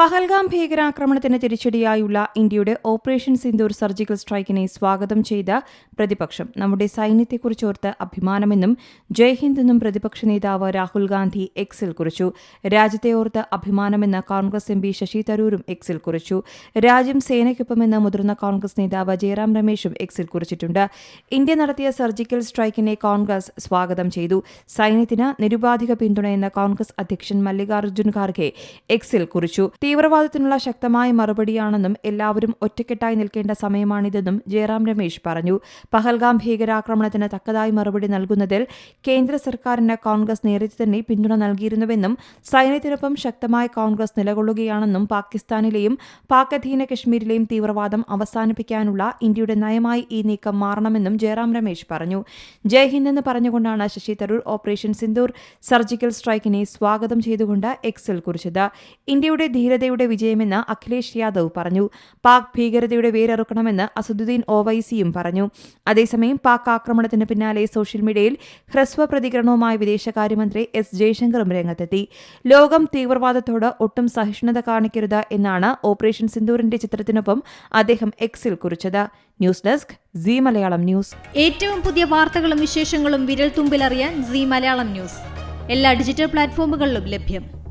പഹൽഗാം ഭീകരാക്രമണത്തിന് തിരിച്ചടിയായുള്ള ഇന്ത്യയുടെ operation Sindoor surgical സ്ട്രൈക്കിനെ സ്വാഗതം ചെയ്ത പ്രതിപക്ഷം നമ്മുടെ സൈന്യത്തെക്കുറിച്ചോർത്ത് അഭിമാനമെന്നും ജയ് ഹിന്ദ് എന്നും പ്രതിപക്ഷ നേതാവ് രാഹുൽ ഗാന്ധി എക്സിൽ കുറിച്ചു. രാജ്യത്തെ ഓർത്ത് അഭിമാനമെന്ന് കോൺഗ്രസ് എം പി ശശി തരൂരും എക്സിൽ കുറിച്ചു. രാജ്യം സേനയ്ക്കൊപ്പമെന്ന് മുതിർന്ന കോൺഗ്രസ് നേതാവ് ജയറാം രമേശും എക്സിൽ കുറിച്ചിട്ടുണ്ട്. ഇന്ത്യ നടത്തിയ സർജിക്കൽ സ്ട്രൈക്കിനെ കോൺഗ്രസ് സ്വാഗതം ചെയ്തു. സൈന്യത്തിന് നിരുപാധിക പിന്തുണയെന്ന് കോൺഗ്രസ് അധ്യക്ഷൻ മല്ലികാർജ്ജുൻ ഖാർഗെ എക്സിൽ കുറിച്ചു. തീവ്രവാദത്തിനുള്ള ശക്തമായ മറുപടിയാണെന്നും എല്ലാവരും ഒറ്റക്കെട്ടായി നിൽക്കേണ്ട സമയമാണിതെന്നും ജയറാം രമേശ് പറഞ്ഞു. പഹൽഗാം ഭീകരാക്രമണത്തിന് തക്കതായി മറുപടി നൽകുന്നതിൽ കേന്ദ്ര സർക്കാരിന് കോൺഗ്രസ് നേരത്തെ തന്നെ പിന്തുണ നൽകിയിരുന്നുവെന്നും സൈന്യത്തിനൊപ്പം ശക്തമായ കോൺഗ്രസ് നിലകൊള്ളുകയാണെന്നും പാകിസ്ഥാനിലെയും പാക് അധീന കശ്മീരിലെയും തീവ്രവാദം അവസാനിപ്പിക്കാനുള്ള ഇന്ത്യയുടെ നയമായി ഈ നീക്കം മാറണമെന്നും ജയറാം രമേശ് പറഞ്ഞു. ജയ് ഹിന്ദ് എന്ന് പറഞ്ഞുകൊണ്ടാണ് ശശി തരൂർ ഓപ്പറേഷൻ സിന്ദൂർ സർജിക്കൽ സ്ട്രൈക്കിനെ സ്വാഗതം ചെയ്തുകൊണ്ട് എക്സിൽ കുറിച്ചത്. ഇന്ത്യയുടെ ധീരതയുടെ വിജയമെന്ന് അഖിലേഷ് യാദവ് പറഞ്ഞു. പാക് ഭീകരതയുടെ വേരറുക്കണമെന്ന് അസദുദ്ദീൻ ഒവൈസിയും പറഞ്ഞു. അതേസമയം പാക് ആക്രമണത്തിന് പിന്നാലെ സോഷ്യൽ മീഡിയയിൽ ഹ്രസ്വ പ്രതികരണവുമായി വിദേശകാര്യമന്ത്രി എസ് ജയശങ്കറും രംഗത്തെത്തി. ലോകം തീവ്രവാദത്തോട് ഒട്ടും സഹിഷ്ണുത കാണിക്കരുത് എന്നാണ് ഓപ്പറേഷൻ സിന്ദൂറിന്റെ ചിത്രത്തിനൊപ്പം അദ്ദേഹം എക്സിൽ കുറിച്ചത്. News desk Zee Malayalam news. ഏറ്റവും പുതിയ വാർത്തകളും വിശേഷങ്ങളും വിരൽ തുമ്പിലറിയാൻ സീ മലയാളം ന്യൂസ് എല്ലാ ഡിജിറ്റൽ പ്ലാറ്റ്ഫോമുകളിലും ലഭ്യം.